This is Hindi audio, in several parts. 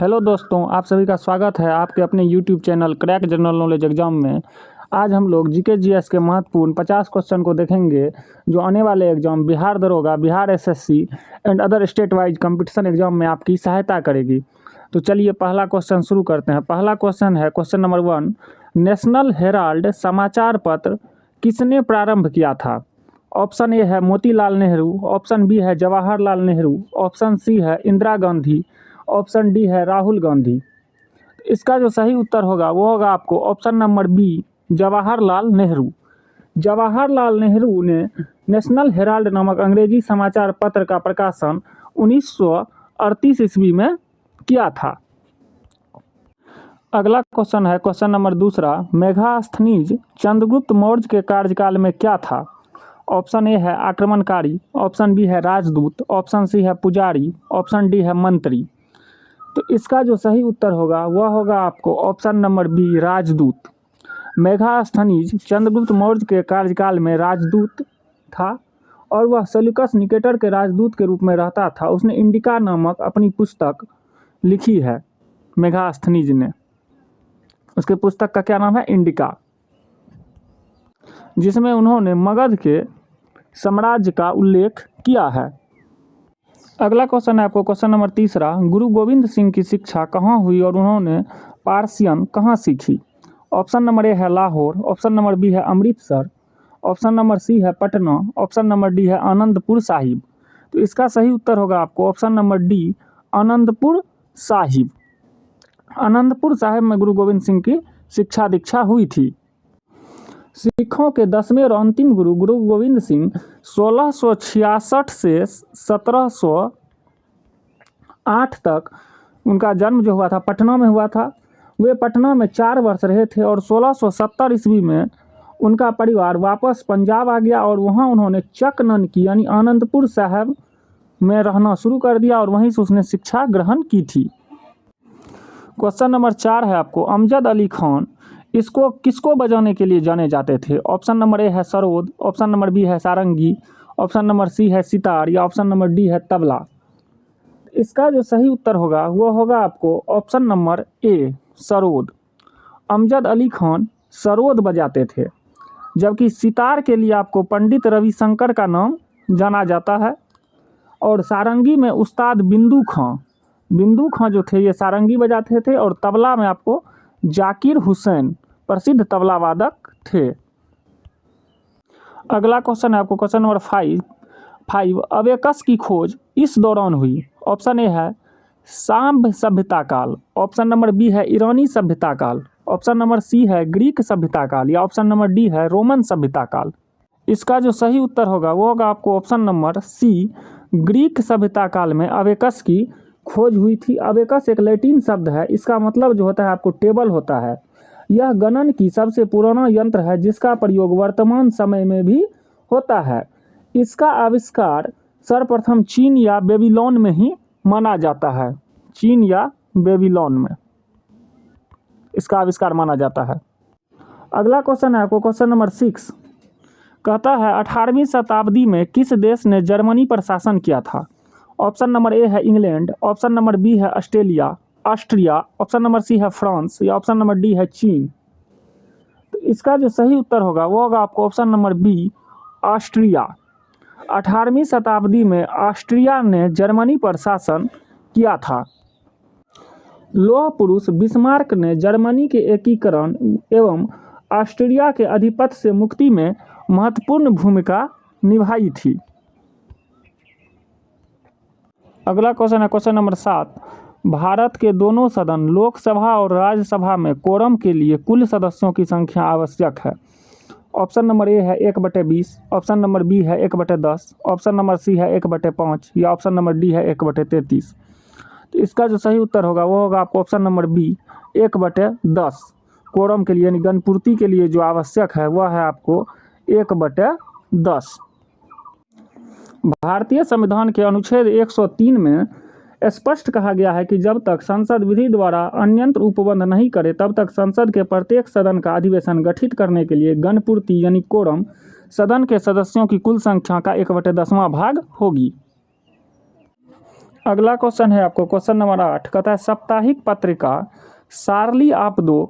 हेलो दोस्तों, आप सभी का स्वागत है आपके अपने YouTube channel crack general knowledge exam में। आज हम लोग जीके जीएस के महत्वपूर्ण 50 क्वेश्चन को देखेंगे जो आने वाले एग्जाम बिहार दरोगा, Bihar SSC and other state wise competition exam में आपकी सहायता करेगी। तो चलिए पहला क्वेश्चन शुरू करते हैं। पहला क्वेश्चन है क्वेश्चन नंबर 1। नेशनल हेराल्ड समाचार पत्र किसने प्रारंभ किया था? ऑप्शन ए है मोतीलाल नेहरू, ऑप्शन बी है जवाहरलाल नेहरू, ऑप्शन सी है इंदिरा गांधी, ऑप्शन डी है राहुल गांधी। इसका जो सही उत्तर होगा वो होगा आपको option number B, Jawaharlal Nehru. Jawaharlal Nehru ने नेशनल हेराल्ड नामक अंग्रेजी समाचार पत्र का प्रकाशन 1938 ईस्वी में किया था। अगला क्वेश्चन है क्वेश्चन नंबर 2। मेगास्थनीज चंद्रगुप्त मौर्य के कार्यकाल में क्या था? ऑप्शन ए है आक्रमणकारी, ऑप्शन बी है राजदूत, ऑप्शन सी है पुजारी, ऑप्शन डी है मंत्री। तो इसका जो सही उत्तर होगा वह होगा आपको ऑप्शन नंबर बी, राजदूत। मेगास्थनीज चंद्रगुप्त मौर्य के कार्यकाल में राजदूत था और वह सेल्यूकस निकेटर के राजदूत के रूप में रहता था। उसने इंडिका नामक अपनी पुस्तक लिखी है मेगास्थनीज ने। उसके पुस्तक का क्या नाम है? इंडिका, जिसमें उन्होंने मगध के साम्राज्य का उल्लेख किया है। अगला क्वेश्चन है आपको क्वेश्चन नंबर 3। गुरु गोविंद सिंह की शिक्षा कहाँ हुई और उन्होंने पारसियन कहाँ सीखी? ऑप्शन नंबर ए है लाहौर, ऑप्शन नंबर बी है अमृतसर, ऑप्शन नंबर सी है पटना, ऑप्शन नंबर डी है आनंदपुर साहिब। तो इसका सही उत्तर होगा आपको option number D, Anandpur Sahib. Anandpur Sahib में गुरु गोविंद सिंह की शिक्षा दीक्षा हुई थी। सिखों के 10वें और अंतिम गुरु गुरु गोविंद सिंह 1666 से 1708 तक उनका जन्म जो हुआ था पटना में हुआ था। वे पटना में 4 वर्ष रहे थे और 1670 ईस्वी में उनका परिवार वापस पंजाब आ गया और वहाँ उन्होंने चकनन की यानी आनंदपुर साहिब में रहना शुरू कर दिया और वहीं से उसने शिक्षा ग्रहण की थी। क्वेश्चन नंबर 4 है आपको, अमजद अली खान इसको किसको बजाने के लिए जाने जाते थे? ऑप्शन नंबर ए है सरोद, ऑप्शन नंबर बी है सारंगी, ऑप्शन नंबर सी है सितार या ऑप्शन नंबर डी है तबला। इसका जो सही उत्तर होगा वो होगा आपको ऑप्शन नंबर ए, सरोद। अमजद अली खान सरोद बजाते थे, जबकि सितार के लिए आपको पंडित रविशंकर का नाम जाना जाता है और सारंगी में उस्ताद बिंदु खां जो थे ये सारंगी बजाते थे और तबला में आपको जाकिर हुसैन प्रसिद्ध तबला वादक थे। अगला क्वेश्चन है आपको क्वेश्चन नंबर 5। अबेकस की खोज इस दौरान हुई। ऑप्शन ए है सांभ सभ्यता काल, ऑप्शन नंबर बी है ईरानी सभ्यता काल, ऑप्शन नंबर सी है ग्रीक सभ्यता काल या ऑप्शन नंबर डी है रोमन सभ्यता काल। इसका जो सही उत्तर होगा वो होगा आपको ऑप्शन नंबर सी, ग्रीक सभ्यता काल में अबेकस की खोज हुई थी। अबेकस एक लैटिन शब्द है, इसका मतलब जो होता है आपको टेबल होता है। यह गणन की सबसे पुराना यंत्र है जिसका प्रयोग वर्तमान समय में भी होता है। इसका आविष्कार सर्वप्रथम चीन या बेबीलोन में ही माना जाता है। चीन या बेबीलोन में इसका आविष्कार माना जाता है। अगला क्वेश्चन है आपको क्वेश्चन नंबर 6। कहता है 18वीं शताब्दी में किस देश ने जर्मनी पर शासन किया था? ऑप्शन नंबर ए है इंग्लैंड, ऑप्शन नंबर बी है ऑस्ट्रिया, ऑप्शन नंबर सी है फ्रांस या ऑप्शन नंबर डी है चीन। तो इसका जो सही उत्तर होगा वो होगा आपको ऑप्शन नंबर बी, ऑस्ट्रिया। 18वीं शताब्दी में ऑस्ट्रिया ने जर्मनी पर शासन किया था। लौह पुरुष बिस्मार्क ने जर्मनी के एकीकरण एवं ऑस्ट्रिया के आधिपत्य से मुक्ति में महत्वपूर्ण भूमिका निभाई थी। अगला क्वेश्चन है क्वेश्चन नंबर 7। भारत के दोनों सदन लोकसभा और राज्यसभा में कोरम के लिए कुल सदस्यों की संख्या आवश्यक है। ऑप्शन नंबर ए है 1/20, ऑप्शन नंबर बी है 1/10, ऑप्शन नंबर सी है 1/5 या ऑप्शन नंबर डी है 1/33। तो इसका जो सही उत्तर होगा वो होगा आपको ऑप्शन नंबर बी, 1/10। कोरम के लिए यानी गणपूर्ति के लिए जो आवश्यक है वह है आपको 1/10। भारतीय संविधान के अनुच्छेद 103 में स्पष्ट कहा गया है कि जब तक संसद विधि द्वारा अन्यंत्र उपबंध नहीं करे तब तक संसद के प्रत्येक सदन का अधिवेशन गठित करने के लिए गणपूर्ति यानी कोरम सदन के सदस्यों की कुल संख्या का 1/10वां भाग होगी। अगला क्वेश्चन है आपको क्वेश्चन नंबर 8, कहता है साप्ताहिक पत्रिका शार्ली एब्दो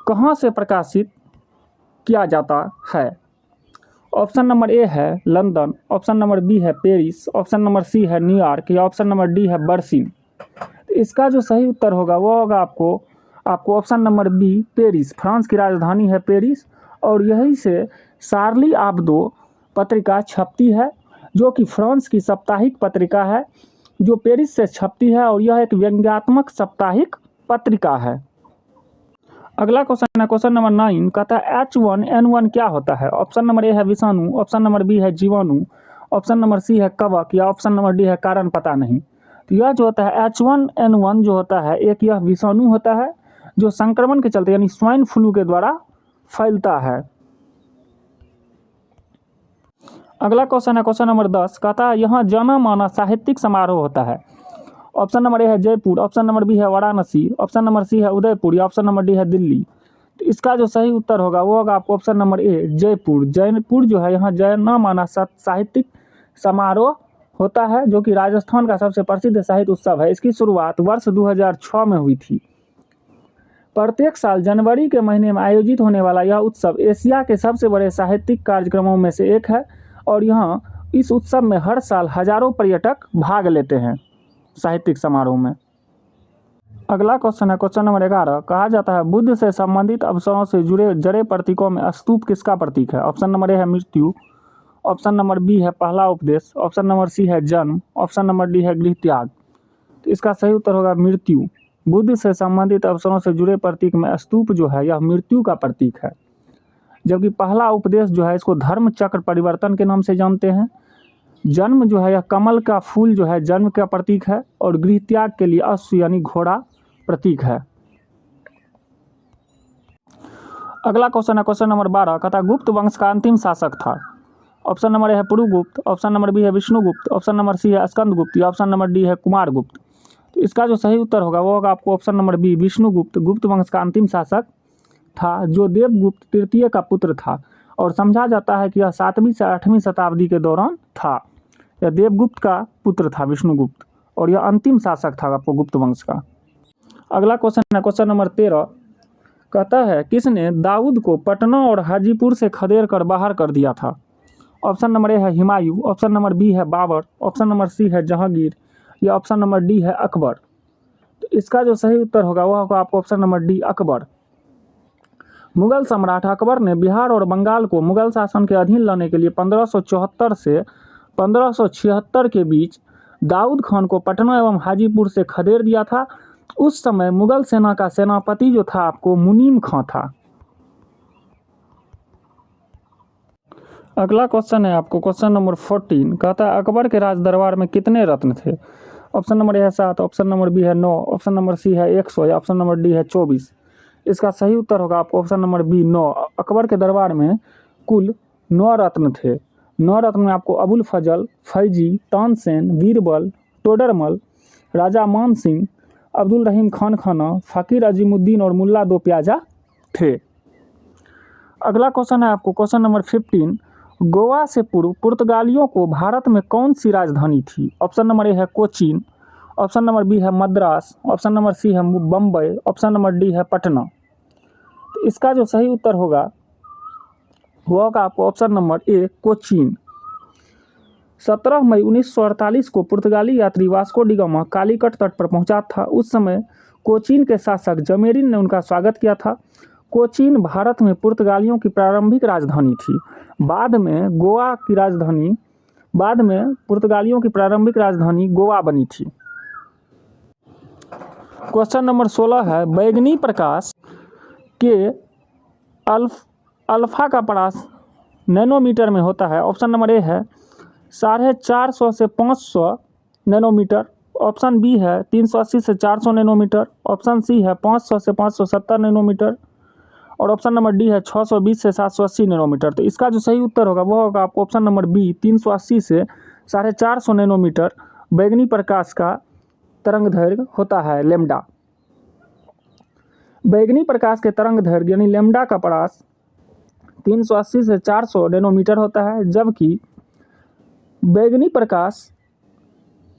कहाँ से प्रकाशित किया जाता है। ऑप्शन नंबर ए है लंदन, ऑप्शन नंबर बी है पेरिस, ऑप्शन नंबर सी है न्यूयॉर्क या ऑप्शन नंबर डी है बर्लिन। तो इसका जो सही उत्तर होगा वो होगा आपको option number B Paris. France की राजधानी है पेरिस और यहीं से शार्ली एब्दो पत्रिका छपती है, जो कि फ्रांस की साप्ताहिक पत्रिका है जो पेरिस से छपती है और यह एक व्यंग्यात्मक साप्ताहिक पत्रिका है। अगला क्वेश्चन है क्वेश्चन नंबर 9, कहता है H1N1 क्या होता है। ऑप्शन नंबर ए है विषाणु, ऑप्शन नंबर बी है जीवाणु, ऑप्शन नंबर सी है कवक या ऑप्शन नंबर डी है कारण पता नहीं। तो यह जो होता है H1N1 जो होता है एक यह विषाणु होता है जो संक्रमण के चलते यानी स्वाइन फ्लू के द्वारा फैलता है। अगला क्वेश्चन है क्वेश्चन नंबर 10, कहता है यहाँ जाना माना साहित्यिक समारोह होता है। ऑप्शन नंबर ए है जयपुर, ऑप्शन नंबर बी है वाराणसी, ऑप्शन नंबर सी है उदयपुर या ऑप्शन नंबर डी है दिल्ली। तो इसका जो सही उत्तर होगा वो होगा आपको ऑप्शन नंबर ए जयपुर। जयपुर जो है यहाँ जाना माना साहित्यिक समारोह होता है जो कि राजस्थान का सबसे प्रसिद्ध साहित्य उत्सव है। इसकी शुरुआत वर्ष 2006 में हुई थी। प्रत्येक साल जनवरी के महीने में आयोजित होने वाला यह उत्सव एशिया के सबसे बड़े साहित्यिक कार्यक्रमों में से एक है और यहाँ इस उत्सव में हर साल हजारों पर्यटक भाग लेते हैं साहित्यिक समारोह में। अगला क्वेश्चन है क्वेश्चन नंबर 11, कहा जाता है बुद्ध से संबंधित अवसरों से जुड़े जड़े प्रतीकों में स्तूप किसका प्रतीक है। ऑप्शन नंबर ए है मृत्यु, ऑप्शन नंबर बी है पहला उपदेश, ऑप्शन नंबर सी है जन्म, ऑप्शन नंबर डी है गृह त्याग। तो इसका सही उत्तर होगा मृत्यु। बुद्ध से संबंधित अवसरों से जुड़े प्रतीक में स्तूप जो है यह मृत्यु का प्रतीक है, जबकि पहला उपदेश जो है इसको धर्म चक्र परिवर्तन के नाम से जानते हैं। जन्म जो है यह कमल का फूल जो है जन्म का प्रतीक है और गृह त्याग के लिए अश्व यानी घोड़ा प्रतीक है। अगला क्वेश्चन है क्वेश्चन नंबर 12, कहता गुप्त वंश का अंतिम शासक था। ऑप्शन नंबर ए है पुरुगुप्त, ऑप्शन नंबर बी है विष्णुगुप्त, ऑप्शन नंबर सी है स्कंदगुप्त या ऑप्शन नंबर डी है कुमारगुप्त। तो इसका जो सही उत्तर होगा वो होगा आपको ऑप्शन नंबर बी विष्णुगुप्त। गुप्त वंश का अंतिम शासक था जो देवगुप्त तृतीय का पुत्र था और समझा जाता है कि यह 7वीं से 8वीं शताब्दी के दौरान था। यह देवगुप्त का पुत्र था विष्णुगुप्त और यह अंतिम शासक था आपको गुप्त वंश का। अगला क्वेश्चन है क्वेश्चन नंबर 13, कहता है किसने दाऊद को पटना और हाजीपुर से खदेड़ कर बाहर कर दिया था। ऑप्शन नंबर ए है हुमायूं, ऑप्शन नंबर बी है बाबर, ऑप्शन नंबर सी है जहांगीर या ऑप्शन नंबर डी है अकबर। तो इसका जो सही उत्तर होगा वह होगा आपको option number D Akbar. Mughal सम्राट अकबर ने बिहार और बंगाल को मुगल शासन के अधीन लाने के लिए 1574 से 1576 के बीच दाऊद खान को पटना एवं हाजीपुर से खदेड़ दिया था। उस समय मुगल सेना का सेनापति जो था आपको मुनीम खां था। अगला क्वेश्चन है आपको क्वेश्चन नंबर 14, कहता है अकबर के राज दरबार में कितने रत्न थे। ऑप्शन नंबर ए है 7, ऑप्शन नंबर बी है 9, ऑप्शन नंबर सी है 100 या ऑप्शन नंबर डी है 24। इसका सही उत्तर होगा आपको ऑप्शन नंबर बी 9। अकबर के दरबार में कुल 9 रत्न थे। 9 रत्न में आपको अबुल फजल, फैजी, तानसेन, बीरबल, टोडरमल, राजा मान सिंह, अब्दुल रहीम खान खाना, फ़कीर अजीमुद्दीन और मुल्ला दो प्याजा थे। अगला क्वेश्चन है आपको क्वेश्चन नंबर 15, गोवा से पूर्व पुर्तगालियों को भारत में कौन सी राजधानी थी। ऑप्शन नंबर ए है कोचीन, ऑप्शन नंबर बी है मद्रास, ऑप्शन नंबर सी है बम्बई, ऑप्शन नंबर डी है पटना। तो इसका जो सही उत्तर होगा वो होगा आपको ऑप्शन नंबर ए कोचीन। 17 मई 1948 को पुर्तगाली यात्री वास्को डी गामा कालीकट तट पर पहुंचा था। उस समय कोचीन के शासक जमेरिन ने उनका स्वागत किया था। कोचीन भारत में पुर्तगालियों की प्रारंभिक राजधानी थी। बाद में पुर्तगालियों की प्रारंभिक राजधानी गोवा बनी थी। क्वेश्चन नंबर 16 है बैगनी प्रकाश के अल्फा का परास नैनोमीटर में होता है। ऑप्शन नंबर ए है 450 से 500 नैनोमीटर, ऑप्शन बी है 380 से 400 नैनोमीटर, ऑप्शन सी है 500 से 570 नैनोमीटर और ऑप्शन नंबर डी है 620 से 780 नैनोमीटर। तो इसका जो सही उत्तर होगा वो होगा आपको ऑप्शन नंबर बी 380 से 450 नैनोमीटर बैगनी प्रकाश का तरंग दैर्घ्य होता है लेमडा। बैगनी प्रकाश के तरंग दैर्घ्य यानी लेमडा का परास 380 से 400 नैनोमीटर होता है, जबकि बैगनी प्रकाश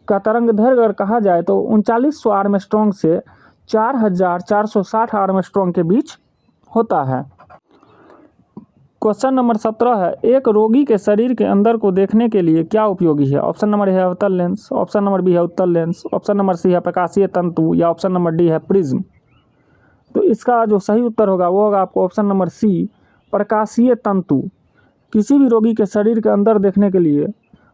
का तरंग दैर्घ्य अगर कहा जाए तो 3900 आर्मस्ट्रॉन्ग से 4460 आर्मस्ट्रॉन्ग के बीच होता है। क्वेश्चन नंबर 17 है, एक रोगी के शरीर के अंदर को देखने के लिए क्या उपयोगी है? ऑप्शन नंबर ए है अवतल लेंस, ऑप्शन नंबर बी है उत्तल लेंस, ऑप्शन नंबर सी है प्रकाशीय तंतु या ऑप्शन नंबर डी है प्रिज्म। तो इसका जो सही उत्तर होगा वो होगा आपको ऑप्शन नंबर सी, प्रकाशीय तंतु। किसी भी रोगी के शरीर के अंदर देखने के लिए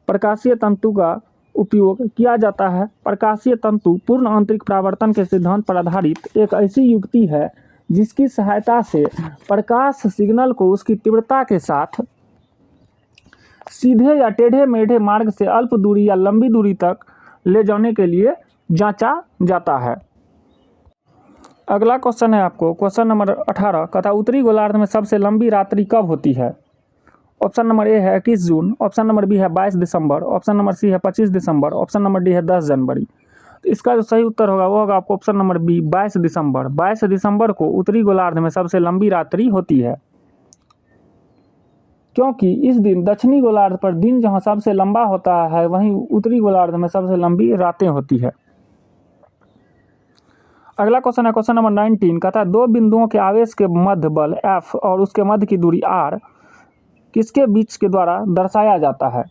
प्रकाशीय तंतु का उपयोग किया जाता है। प्रकाशीय तंतु पूर्ण आंतरिक परावर्तन के सिद्धांत पर आधारित एक ऐसी युक्ति है जिसकी सहायता से प्रकाश सिग्नल को उसकी तीव्रता के साथ सीधे या टेढ़े मेढ़े मार्ग से अल्प दूरी या लंबी दूरी तक ले जाने के लिए जांचा जाता है। अगला क्वेश्चन है आपको क्वेश्चन नंबर 18, कथा उत्तरी गोलार्ध में सबसे लंबी रात्रि कब होती है? ऑप्शन नंबर ए है 21 जून, ऑप्शन नंबर बी है 22 दिसंबर, ऑप्शन नंबर सी है 25 दिसंबर, ऑप्शन नंबर डी है 10 जनवरी। तो इसका जो सही उत्तर होगा वो होगा आपको ऑप्शन नंबर बी, 22 दिसंबर। 22 दिसंबर को उत्तरी गोलार्ध में सबसे लंबी रात्रि होती है, क्योंकि इस दिन दक्षिणी गोलार्ध पर दिन जहां सबसे लंबा होता है वहीं उत्तरी गोलार्ध में सबसे लंबी रातें होती है। अगला क्वेश्चन है क्वेश्चन नंबर 19, कहता है दो बिंदुओं के आवेश के मध्य बल F और उसके मध्य की दूरी R किसके बीच के द्वारा दर्शाया जाता है?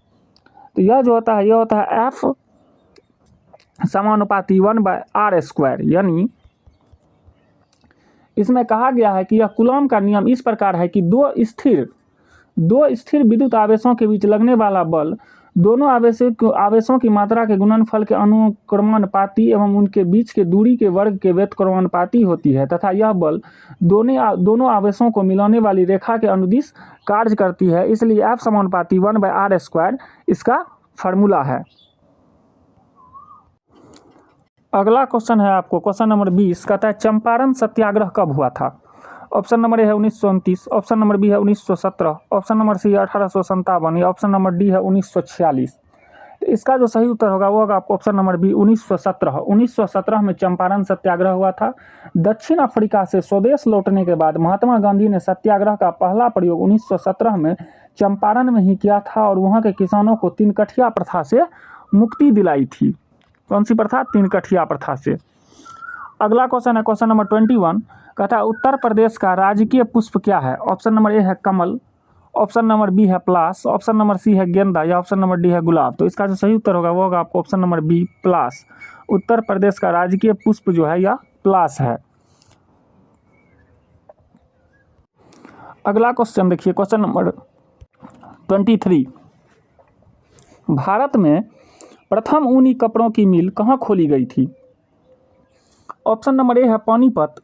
तो यह जो होता है यह होता है F समानुपाती 1/r², यानी इसमें कहा गया है कि यह कूलॉम का नियम इस प्रकार है कि दो स्थिर विद्युत आवेशों के बीच लगने वाला बल दोनों आवेशों की मात्रा के गुणनफल के अनुक्रमानुपाती एवं उनके बीच के दूरी के वर्ग के व्युत्क्रमानुपाती होती है तथा यह बल दोनों आवेशों को मिलाने वाली रेखा के अनुदिश कार्य करती है। इसलिए F समानुपाती 1/r² इसका फार्मूला है। अगला क्वेश्चन है आपको क्वेश्चन नंबर 20, कहता है चंपारण सत्याग्रह कब हुआ था? ऑप्शन नंबर ए है 1929, ऑप्शन नंबर बी है 1917, ऑप्शन नंबर सी है 1857 या ऑप्शन नंबर डी है 1946। तो इसका जो सही उत्तर होगा वो होगा आपको ऑप्शन नंबर बी, 1917। 1917 में चंपारण सत्याग्रह हुआ था। दक्षिण अफ्रीका से स्वदेश लौटने के बाद महात्मा गांधी ने सत्याग्रह का पहला प्रयोग 1917 में चंपारण में ही किया था और वहाँ के किसानों को तीन कठिया प्रथा से मुक्ति दिलाई थी। कौन सी प्रथा? तीन कठिया प्रथा से। अगला क्वेश्चन है क्वेश्चन नंबर 21, कहता है उत्तर प्रदेश का राजकीय पुष्प क्या है? ऑप्शन नंबर ए है कमल, ऑप्शन नंबर बी है पलाश, ऑप्शन नंबर सी है गेंदा या ऑप्शन नंबर डी है गुलाब। तो इसका जो सही उत्तर होगा वो होगा आपको ऑप्शन नंबर बी, पलाश। उत्तर प्रदेश का राजकीय पुष्प जो है यह पलाश है। अगला क्वेश्चन देखिए क्वेश्चन नंबर 23, भारत में प्रथम ऊनी कपड़ों की मिल कहाँ खोली गई थी? ऑप्शन नंबर ए है पानीपत,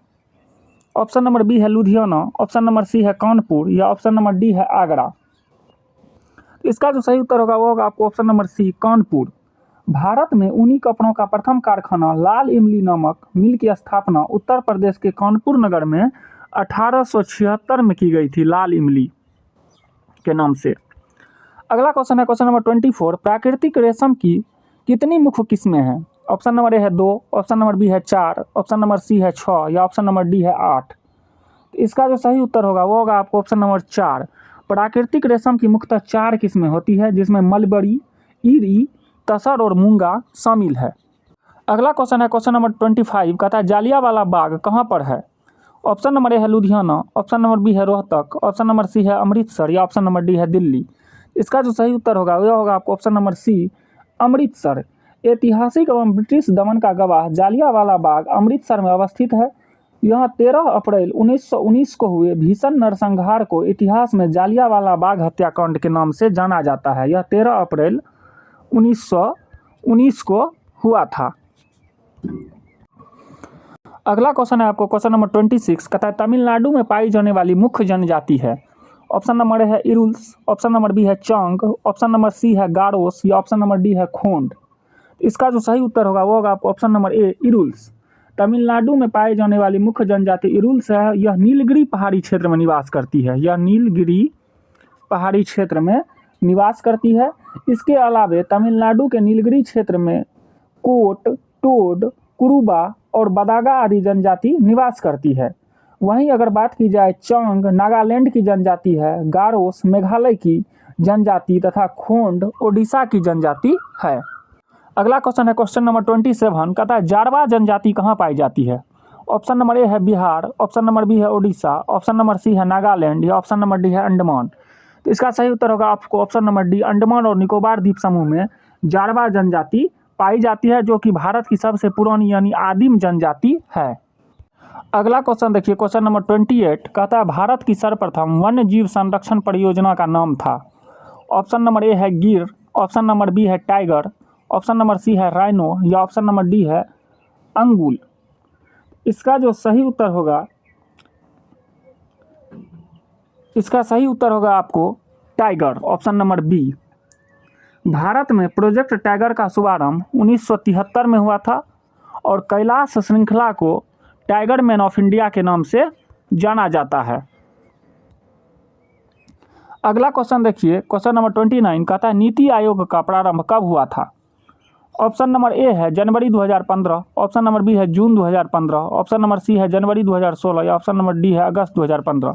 ऑप्शन नंबर बी है लुधियाना, ऑप्शन नंबर सी है कानपुर या ऑप्शन नंबर डी है आगरा। इसका जो सही उत्तर होगा वो होगा आपको option number C, Kanpur. Bharat में ऊनी कपड़ों का प्रथम कारखाना लाल इमली नामक मिल की स्थापना उत्तर प्रदेश के कानपुर नगर में 1876 में की गई थी, लाल इमली के नाम से। अगला क्वेश्चन है क्वेश्चन नंबर 24, प्राकृतिक रेशम की कितनी मुख्य किस्में हैं? ऑप्शन नंबर ए है 2, ऑप्शन नंबर बी है 4, ऑप्शन नंबर सी है 6 या ऑप्शन नंबर डी है 8। इसका जो सही उत्तर होगा वो होगा आपको ऑप्शन नंबर 4। प्राकृतिक रेशम की मुख्यतः 4 किस्में होती है जिसमें मलबरी, ईरी, तसर और मूंगा शामिल है। अगला क्वेश्चन है क्वेश्चन नंबर 25, कहता है जालियांवाला बाग कहाँ पर है? ऑप्शन नंबर ए है लुधियाना, ऑप्शन नंबर बी है रोहतक, ऑप्शन नंबर सी है अमृतसर या ऑप्शन नंबर डी है दिल्ली। इसका जो सही उत्तर होगा वह होगा आपको ऑप्शन नंबर सी, अमृतसर। ऐतिहासिक एवं ब्रिटिश दमन का गवाह जालियांवाला बाग अमृतसर में अवस्थित है। यहाँ 13 अप्रैल 1919 को हुए भीषण नरसंहार को इतिहास में जालियांवाला बाग हत्याकांड के नाम से जाना जाता है। यह 13 अप्रैल 1919 को हुआ था। अगला क्वेश्चन है आपको क्वेश्चन नंबर 26, कहता है तमिलनाडु में पाई जाने वाली मुख्य जनजाति है। ऑप्शन नंबर ए है इरुल्स, ऑप्शन नंबर बी है चांग, ऑप्शन नंबर सी है गारोस या ऑप्शन नंबर डी है खोंड। इसका जो सही उत्तर होगा वो होगा आपको ऑप्शन नंबर ए, इरुल्स। तमिलनाडु में पाए जाने वाली मुख्य जनजाति इरुल्स है। यह नीलगिरी पहाड़ी क्षेत्र में निवास करती है। यह नीलगिरी पहाड़ी क्षेत्र में निवास करती है। इसके अलावे तमिलनाडु के नीलगिरी क्षेत्र में कोट, टोड, कुरुबा और बदागा आदि जनजाति निवास करती है। वहीं अगर बात की जाए चांग नागालैंड की जनजाति है, गारोस मेघालय की जनजाति तथा खोंड ओडिशा की जनजाति है। अगला क्वेश्चन है क्वेश्चन नंबर 27, कहता है जारवा जनजाति कहाँ पाई जाती है। ऑप्शन नंबर ए है बिहार, ऑप्शन नंबर बी है उड़ीसा, ऑप्शन नंबर सी है नागालैंड या ऑप्शन नंबर डी है अंडमान। तो इसका सही उत्तर होगा आपको ऑप्शन नंबर डी, अंडमान और निकोबार द्वीप समूह में जारवा जनजाति पाई जाती है, जो कि भारत की सबसे पुरानी यानी आदिम जनजाति है। अगला क्वेश्चन देखिए क्वेश्चन नंबर 28, कहता है भारत की सर्वप्रथम वन्य जीव संरक्षण परियोजना का नाम था। ऑप्शन नंबर ए है गिर, ऑप्शन नंबर बी है टाइगर, ऑप्शन नंबर सी है राइनो या ऑप्शन नंबर डी है अंगुल। इसका जो सही उत्तर होगा, इसका सही उत्तर होगा आपको tiger, option number B. Bharat में प्रोजेक्ट टाइगर का शुभारंभ 1973 में हुआ था और कैलाश श्रृंखला को टाइगर मैन ऑफ इंडिया के नाम से जाना जाता है। अगला क्वेश्चन देखिए क्वेश्चन नंबर 29, कहता है नीति आयोग का प्रारंभ कब हुआ था। ऑप्शन नंबर ए है जनवरी 2015, ऑप्शन नंबर बी है जून 2015, ऑप्शन नंबर सी है जनवरी 2016 या ऑप्शन नंबर डी है अगस्त 2015।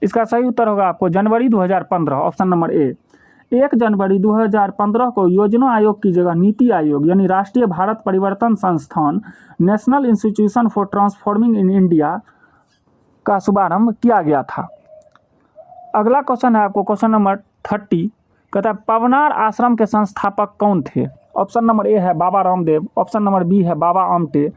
इसका सही उत्तर होगा आपको जनवरी 2015, ऑप्शन नंबर ए। 1 जनवरी 2015 को योजना आयोग की जगह नीति आयोग यानी राष्ट्रीय भारत परिवर्तन संस्थान national institution for transforming in India का शुभारंभ किया गया था। अगला क्वेश्चन है आपको क्वेश्चन नंबर 30, कहता है पवनार आश्रम के संस्थापक कौन थे। ऑप्शन नंबर ए है Baba Ramdev, option number B है Baba Amte,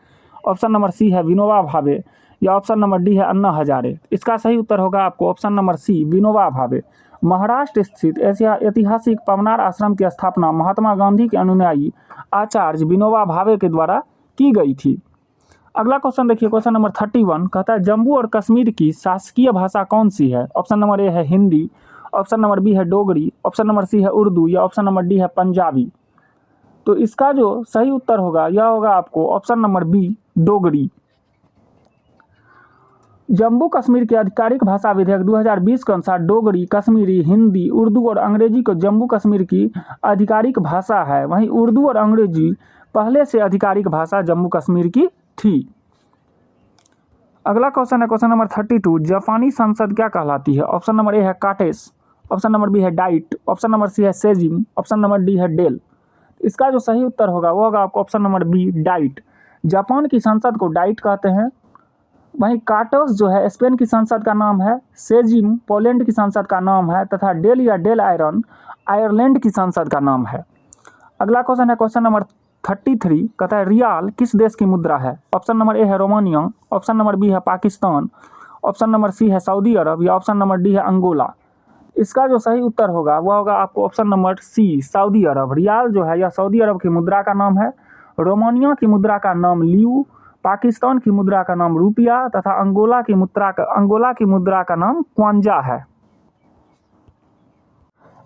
option number C है विनोबा भावे या ऑप्शन नंबर डी है अन्ना हजारे। इसका सही उत्तर होगा आपको ऑप्शन नंबर सी, विनोबा भावे। महाराष्ट्र स्थित ऐतिहासिक पवनार आश्रम की स्थापना महात्मा गांधी के अनुयायी आचार्य विनोबा भावे के द्वारा की गई थी। अगला क्वेश्चन देखिए क्वेश्चन नंबर 31, कहता है जम्मू और कश्मीर की शासकीय भाषा कौन सी है। ऑप्शन नंबर ए है हिंदी, ऑप्शन नंबर बी है डोगरी, ऑप्शन नंबर सी है उर्दू या ऑप्शन नंबर डी है पंजाबी। तो इसका जो सही उत्तर होगा यह होगा आपको option number B, Dogri. Jammu Kashmir के आधिकारिक भाषा विधेयक 2020 के अनुसार डोगरी, कश्मीरी, हिंदी, उर्दू और अंग्रेजी को जम्मू कश्मीर की आधिकारिक भाषा है। वहीं उर्दू और अंग्रेजी पहले से आधिकारिक भाषा जम्मू कश्मीर की थी। अगला क्वेश्चन है क्वेश्चन नंबर 32, जापानी संसद क्या कहलाती है। ऑप्शन नंबर ए है काटेस, ऑप्शन नंबर बी है डाइट, ऑप्शन नंबर सी है सेजिम, ऑप्शन नंबर डी है डेल। इसका जो सही उत्तर होगा वो होगा आपको option number B, Diet. Japan की संसद को डाइट कहते हैं। वहीं काटोस जो है स्पेन की संसद का नाम है, सेजिम पोलैंड की संसद का नाम है तथा डेल या डेल आयरन आयरलैंड की संसद का नाम है। अगला क्वेश्चन है क्वेश्चन नंबर 33, कहता है रियाल किस देश की मुद्रा है। ऑप्शन नंबर ए है रोमानिया, ऑप्शन नंबर बी है पाकिस्तान, ऑप्शन नंबर सी है सऊदी अरब या ऑप्शन नंबर डी है अंगोला। इसका जो सही उत्तर होगा वह होगा आपको ऑप्शन नंबर सी, सऊदी अरब। रियाल जो है यह सऊदी अरब की मुद्रा का नाम है। रोमानिया की मुद्रा का नाम लियू, पाकिस्तान की मुद्रा का नाम रुपया तथा अंगोला की मुद्रा का नाम क्वांजा है।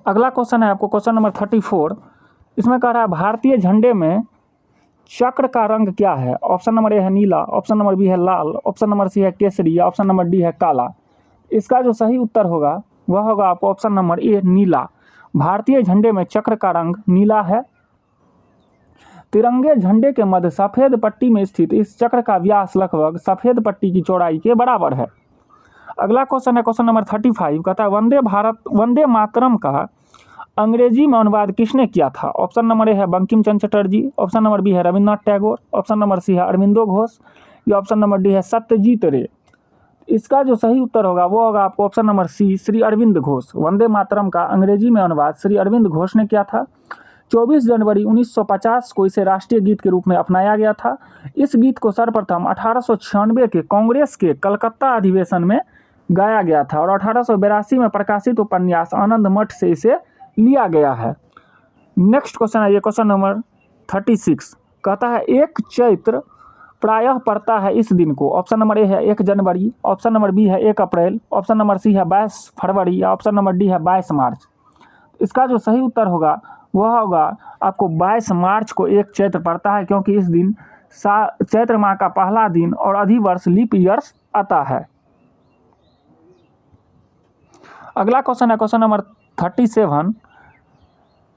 अगला क्वेश्चन है आपको क्वेश्चन नंबर 34, इसमें कह रहा है भारतीय झंडे में चक्र का रंग क्या है। ऑप्शन नंबर ए है नीला, ऑप्शन नंबर बी है लाल, ऑप्शन नंबर सी है केसरी या ऑप्शन नंबर डी है काला। इसका जो सही उत्तर होगा वह होगा आपको ऑप्शन नंबर ए, नीला। भारतीय झंडे में चक्र का रंग नीला है। तिरंगे झंडे के मध्य सफेद पट्टी में स्थित इस चक्र का व्यास लगभग सफेद पट्टी की चौड़ाई के बराबर है। अगला क्वेश्चन है क्वेश्चन नंबर 35, कहता है वंदे मातरम का अंग्रेजी में अनुवाद किसने किया था। ऑप्शन नंबर ए है Bankim Chandra Chatterjee, option number B है Rabindranath Tagore, option number C है अरविंदो घोष या ऑप्शन नंबर डी है सत्यजीत रे। इसका जो सही उत्तर होगा वो होगा आपको option number C, Shri Arvind Ghosh. Vande Mataram का अंग्रेजी में अनुवाद श्री अरविंद घोष ने किया था। 24 जनवरी 1950 को इसे राष्ट्रीय गीत के रूप में अपनाया गया था। इस गीत को सर्वप्रथम 1896 के कांग्रेस के कलकत्ता अधिवेशन में गाया गया था और 1882 में प्रकाशित उपन्यास आनंद मठ से इसे लिया गया है। नेक्स्ट क्वेश्चन है ये क्वेश्चन नंबर 36, कहता है एक चैत्र प्रायः पड़ता है इस दिन को। ऑप्शन नंबर ए है 1 जनवरी, ऑप्शन नंबर बी है 1 अप्रैल, ऑप्शन नंबर सी है 22 फरवरी या ऑप्शन नंबर डी है 22 मार्च। इसका जो सही उत्तर होगा वह होगा आपको 22 मार्च को एक चैत्र पड़ता है, क्योंकि इस दिन चैत्र माह का पहला दिन और अधिवर्ष लीप ईयर्स आता है। अगला क्वेश्चन है क्वेश्चन नंबर 37,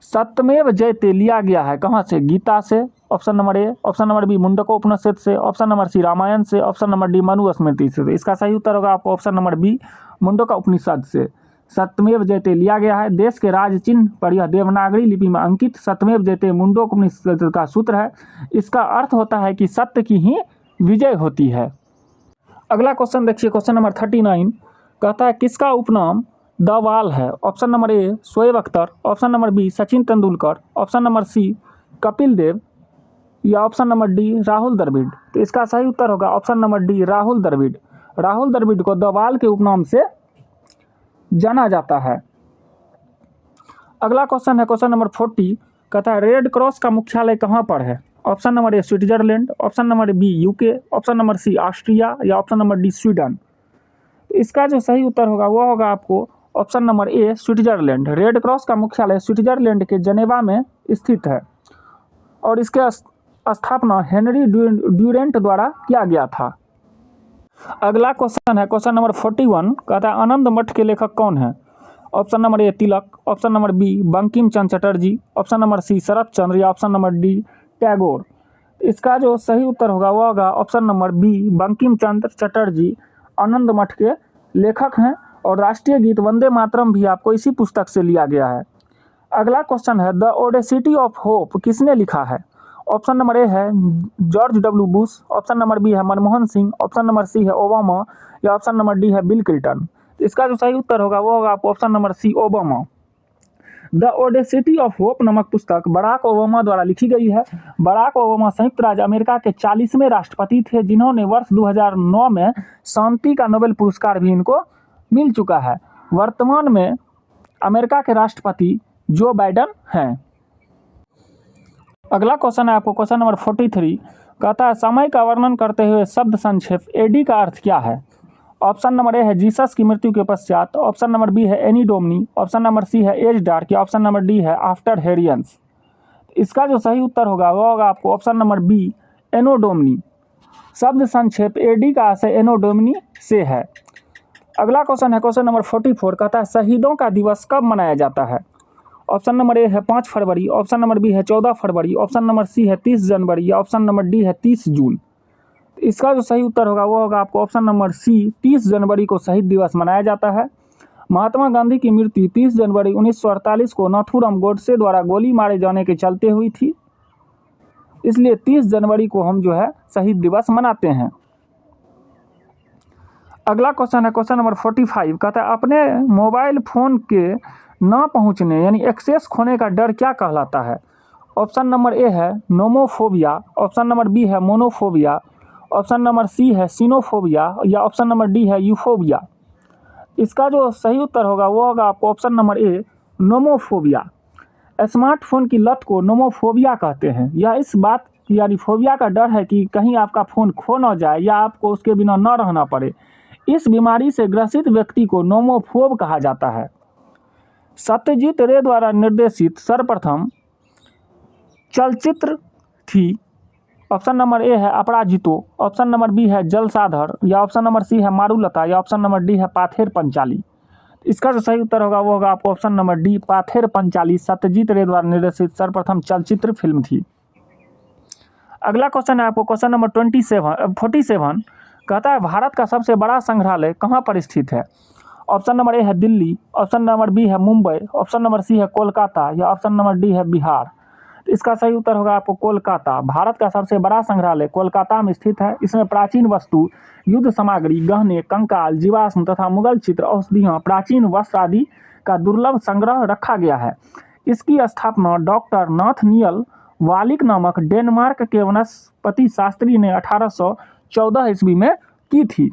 सत्यमेव जयते लिया गया है कहाँ से। गीता से, option number A, option number B Mundaka Upanishad से, ऑप्शन नंबर सी रामायण से, option number D Manu Smriti से। इसका सही उत्तर होगा आपको option number B, Mundaka Upanishad से। सत्यमेव जयते लिया गया है। देश के राज चिन्ह पर यह देवनागरी लिपि में अंकित सत्यमेव जयते मुंडोपनिषद का सूत्र है। इसका अर्थ होता है कि सत्य की ही विजय होती है। अगला क्वेश्चन देखिए, क्वेश्चन नंबर 39 कहता है किसका उपनाम द वाल है। Option number A Shoaib Akhtar, option number B Sachin Tendulkar, option number C Kapil Dev या option number D Rahul Dravid. तो इसका सही उत्तर होगा option number D Rahul Dravid. Rahul Dravid को द वाल के उपनाम से जाना जाता है। अगला क्वेश्चन है क्वेश्चन नंबर 40 कहता है रेड क्रॉस का मुख्यालय कहाँ पर है। Option number A Switzerland, option number B UK, option number C Austria या ऑप्शन नंबर डी स्वीडन। इसका जो सही उत्तर होगा वो होगा आपको option number A Switzerland. Red Cross का मुख्यालय स्विट्जरलैंड के जेनेवा में स्थित है और इसके स्थापना हेनरी ड्यूरेंट द्वारा किया गया था। अगला क्वेश्चन है क्वेश्चन नंबर 41 कहता है आनंद मठ के लेखक कौन है। Option number A Tilak, option number B Bankim Chandra Chatterjee, option number C Sarat Chandra या ऑप्शन नंबर डी टैगोर। इसका जो सही उत्तर होगा वो होगा option number B Bankim Chandra Chatterjee आनंद मठ के लेखक हैं और राष्ट्रीय गीत वंदे मातरम भी आपको इसी पुस्तक से लिया गया है। अगला क्वेश्चन है द ओडेसिटी ऑफ होप किसने लिखा है। ऑप्शन नंबर ए है George W Bush, option number B है Manmohan Singh, option number C है ओबामा या ऑप्शन नंबर डी है बिल क्लिंटन। इसका जो सही उत्तर होगा वो होगा आपको option number C Obama. The audacity of hope नामक पुस्तक बराक ओबामा द्वारा लिखी गई है। बराक ओबामा संयुक्त राज्य अमेरिका के 40वें राष्ट्रपति थे जिन्होंने वर्ष 2009 में शांति का नोबेल पुरस्कार भी इनको मिल चुका है। वर्तमान में अमेरिका के राष्ट्रपति जो बाइडन हैं। अगला क्वेश्चन है आपको क्वेश्चन नंबर 43 कहता है समय का वर्णन करते हुए शब्द संक्षेप एडी का अर्थ क्या है। ऑप्शन नंबर ए है जीसस की मृत्यु के पश्चात, ऑप्शन नंबर बी है anno Domini, option number C है एज डार्क या ऑप्शन नंबर डी है आफ्टर हेरियंस। इसका जो सही उत्तर होगा वो होगा आपको option number B anno Domini. शब्द संक्षेप एडी का आशय एनो डोमनी से है। अगला क्वेश्चन है क्वेश्चन नंबर 44 कहता है शहीदों का दिवस कब मनाया जाता है। ऑप्शन नंबर ए है 5 फरवरी, ऑप्शन नंबर बी है 14 फरवरी, ऑप्शन नंबर सी है 30 जनवरी या ऑप्शन नंबर डी है 30 जून। इसका जो सही उत्तर होगा वो होगा आपको ऑप्शन नंबर सी 30 जनवरी को शहीद दिवस मनाया जाता है। महात्मा गांधी की मृत्यु 30 जनवरी 1948 को नाथूराम गोडसे द्वारा गोली मारे जाने के चलते हुई थी, इसलिए 30 जनवरी को हम जो है शहीद दिवस मनाते हैं। अगला क्वेश्चन है क्वेश्चन नंबर 45 कहता है अपने मोबाइल फोन के ना पहुंचने यानी एक्सेस खोने का डर क्या कहलाता है। ऑप्शन नंबर ए है नोमोफोबिया, ऑप्शन नंबर बी है मोनोफोबिया, ऑप्शन नंबर सी है सीनोफोबिया या ऑप्शन नंबर डी है यूफोबिया। इसका जो सही उत्तर होगा वो होगा आपको ऑप्शन नंबर ए नोमोफोबिया। स्मार्टफोन की लत को नोमोफोबिया कहते हैं। यह इस बात यानी फोबिया का डर है कि कहीं आपका फ़ोन खो न जाए या आपको उसके बिना न रहना पड़े। इस बीमारी से ग्रसित व्यक्ति को नोमोफोब कहा जाता है। सत्यजीत रे द्वारा निर्देशित सर्वप्रथम चलचित्र थी। ऑप्शन नंबर ए है अपराजितो, ऑप्शन नंबर बी है जलसाधर या ऑप्शन नंबर सी है मारुलता या ऑप्शन नंबर डी है पाथेर पंचाली। इसका जो सही उत्तर होगा वो होगा आपको option number D Pather Panchali Satyajit रे द्वारा निर्देशित सर्वप्रथम चलचित्र फिल्म थी। अगला क्वेश्चन है आपको क्वेश्चन नंबर 47 कहता है भारत का सबसे बड़ा संग्रहालय कहाँ पर स्थित है। ऑप्शन नंबर ए है दिल्ली, ऑप्शन नंबर बी है मुंबई, ऑप्शन नंबर सी है कोलकाता या ऑप्शन नंबर डी है बिहार। इसका सही उत्तर होगा आपको कोलकाता। भारत का सबसे बड़ा संग्रहालय कोलकाता में स्थित है। इसमें प्राचीन वस्तु, युद्ध सामग्री, गहने, कंकाल, जीवाश्म तथा मुगल चित्र, औषधियाँ, प्राचीन वस्त्र आदि का दुर्लभ संग्रह रखा गया है। इसकी स्थापना डॉक्टर नाथनियल वालिक नामक डेनमार्क के वनस्पति शास्त्री ने 1814 ईस्वी में की थी।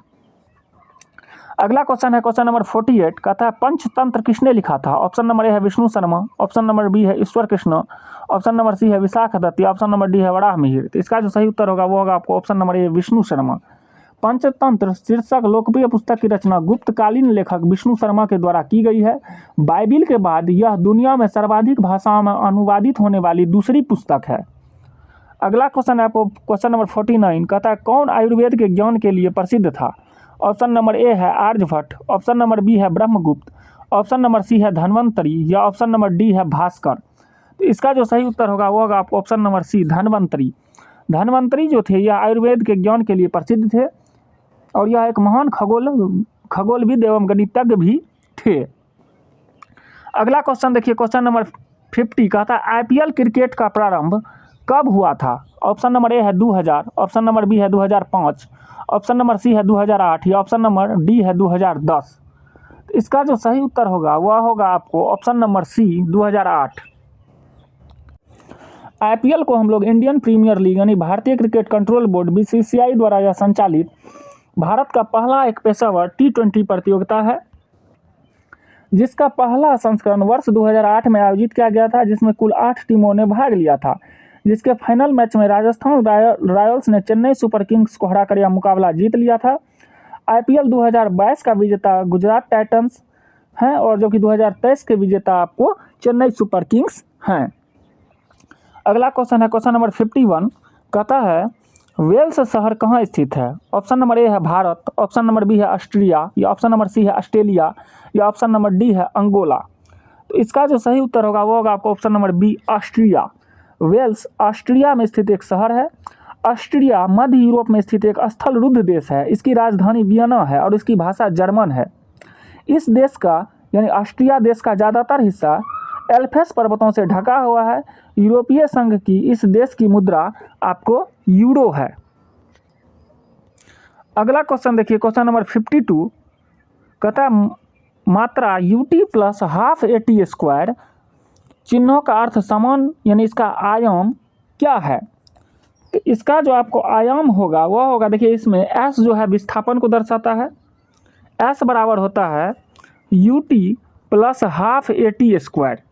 अगला क्वेश्चन है क्वेश्चन नंबर 48 कहता है पंचतंत्र किसने लिखा था। ऑप्शन नंबर ए है Vishnu Sharma, option number B है Ishwar Krishna, option number C है विशाख दत्त या ऑप्शन नंबर डी है वराह मिहिर। तो इसका जो सही उत्तर होगा वो होगा आपको ऑप्शन नंबर ए विष्णु शर्मा। पंचतंत्र शीर्षक लोकप्रिय पुस्तक की रचना गुप्तकालीन लेखक विष्णु शर्मा के द्वारा की गई है। बाइबिल के बाद यह दुनिया में सर्वाधिक भाषाओं में अनुवादित होने वाली दूसरी पुस्तक है। अगला क्वेश्चन है आपको क्वेश्चन नंबर 49 कहता है कौन आयुर्वेद के ज्ञान के लिए प्रसिद्ध था। ऑप्शन नंबर ए है आर्यभट्ट, ऑप्शन नंबर बी है ब्रह्मगुप्त, ऑप्शन नंबर सी है धन्वंतरी या ऑप्शन नंबर डी है भास्कर। तो इसका जो सही उत्तर होगा वो होगा आपको option number C Dhanvantari. Dhanvantari जो थे यह आयुर्वेद के ज्ञान के लिए प्रसिद्ध थे और यह एक महान खगोलविद एवं गणितज्ञ भी थे। अगला क्वेश्चन देखिए, क्वेश्चन नंबर 50 कहता है आईपीएल क्रिकेट का प्रारंभ कब हुआ था? ऑप्शन नंबर ए है 2000, ऑप्शन नंबर बी है 2005, ऑप्शन नंबर सी है 2008 या ऑप्शन नंबर डी है 2010। तो इसका जो सही उत्तर होगा वह होगा आपको ऑप्शन नंबर सी 2008। आईपीएल को हम लोग इंडियन प्रीमियर लीग यानी भारतीय क्रिकेट कंट्रोल बोर्ड बीसीसीआई द्वारा यह संचालित भारत का पहला एक पेशेवर टी20 प्रतियोगिता है, जिसका पहला संस्करण वर्ष 2008 में आयोजित किया गया था, जिसमें कुल 8 टीमों ने भाग लिया था, जिसके फाइनल मैच में राजस्थान रॉयल्स ने चेन्नई सुपर किंग्स को हराकर यह मुकाबला जीत लिया था। आईपीएल 2022 का विजेता गुजरात टाइटंस हैं और जो कि 2023 के विजेता आपको चेन्नई सुपर किंग्स हैं। अगला क्वेश्चन है क्वेश्चन नंबर 51, कहता है वेल्स शहर कहाँ स्थित है? ऑप्शन नंबर ए है भारत, ऑप्शन नंबर बी है ऑस्ट्रिया या ऑप्शन नंबर सी है ऑस्ट्रेलिया या ऑप्शन नंबर डी है अंगोला। तो इसका जो सही उत्तर होगा वो होगा आपको option number B Austria. Wels Austria में स्थित एक शहर है। ऑस्ट्रिया मध्य यूरोप में स्थित एक स्थल रुद्ध देश है। इसकी राजधानी वियना है और इसकी भाषा जर्मन है। इस देश का यानी ऑस्ट्रिया देश का ज़्यादातर हिस्सा एल्प्स पर्वतों से ढका हुआ है। यूरोपीय संघ की इस देश की मुद्रा आपको यूरो है। अगला क्वेश्चन देखिए, क्वेश्चन नंबर 52, कहता है मात्रा UT plus half eighty square चिन्हों का अर्थ समान यानी इसका आयाम क्या है? तो इसका जो आपको आयाम होगा वह होगा, देखिए इसमें एस जो है विस्थापन को दर्शाता है। एस बराबर होता है UT plus half eighty square.